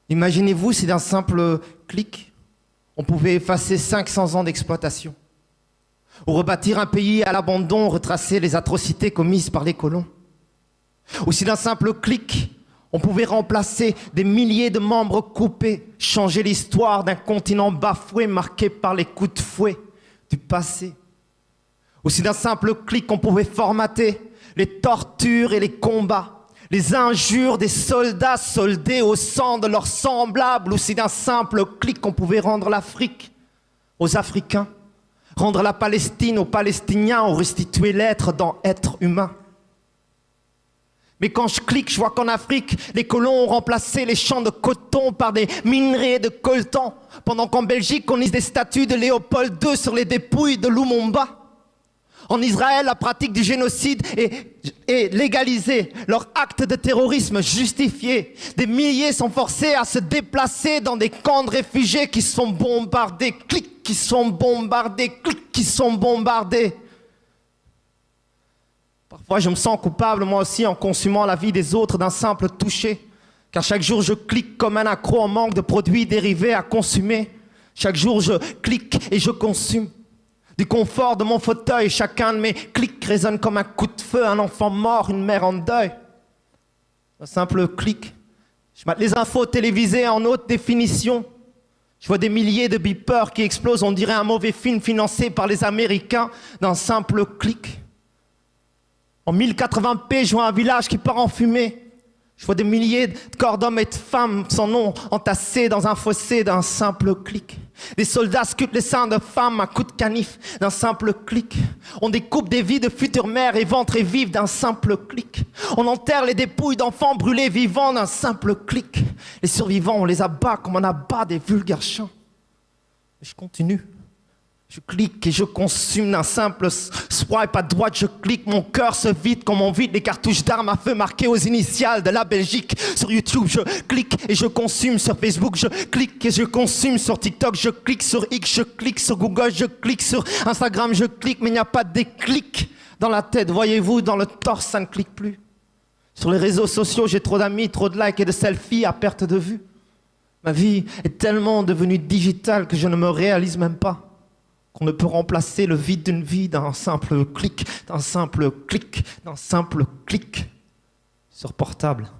Imaginez-vous si d'un simple clic, on pouvait effacer 500 ans d'exploitation, ou rebâtir un pays à l'abandon, retracer les atrocités commises par les colons. Ou si d'un simple clic, on pouvait remplacer des milliers de membres coupés, changer l'histoire d'un continent bafoué marqué par les coups de fouet du passé. Ou si d'un simple clic, on pouvait formater les tortures et les combats, les injures des soldats soldés au sang de leurs semblables. Ou si d'un simple clic, on pouvait rendre l'Afrique aux Africains, rendre la Palestine aux Palestiniens, ou restituer l'être dans être humain. Mais quand je clique, je vois qu'en Afrique, les colons ont remplacé les champs de coton par des minerais de coltan, pendant qu'en Belgique, on hisse des statues de Léopold II sur les dépouilles de Lumumba. En Israël, la pratique du génocide est légalisée, leur acte de terrorisme justifié. Des milliers sont forcés à se déplacer dans des camps de réfugiés qui sont bombardés, clics qui sont bombardés, clics qui sont bombardés. Parfois, je me sens coupable, moi aussi, en consumant la vie des autres d'un simple toucher. Car chaque jour, je clique comme un accro en manque de produits dérivés à consommer. Chaque jour, je clique et je consomme. Du confort de mon fauteuil, chacun de mes clics résonne comme un coup de feu, un enfant mort, une mère en deuil. Un simple clic. Je mate les infos télévisées en haute définition. Je vois des milliers de beepers qui explosent, on dirait un mauvais film financé par les Américains, d'un simple clic. En 1080p, je vois un village qui part en fumée. Je vois des milliers de corps d'hommes et de femmes sans nom entassés dans un fossé d'un simple clic. Des soldats sculptent les seins de femmes à coups de canif d'un simple clic. On découpe des vies de futures mères et ventres et vives d'un simple clic. On enterre les dépouilles d'enfants brûlés vivants d'un simple clic. Les survivants, on les abat comme on abat des vulgaires chiens. Et je continue. Je clique et je consume d'un simple swipe à droite, je clique, mon cœur se vide comme on vide les cartouches d'armes à feu marquées aux initiales de la Belgique. Sur YouTube, je clique et je consume, sur Facebook, je clique et je consume, sur TikTok, je clique, sur X, je clique, sur Google, je clique, sur Instagram, je clique, mais il n'y a pas de déclic dans la tête, voyez-vous, dans le torse, ça ne clique plus. Sur les réseaux sociaux, j'ai trop d'amis, trop de likes et de selfies à perte de vue. Ma vie est tellement devenue digitale que je ne me réalise même pas qu'on ne peut remplacer le vide d'une vie d'un simple clic, d'un simple clic, d'un simple clic sur portable.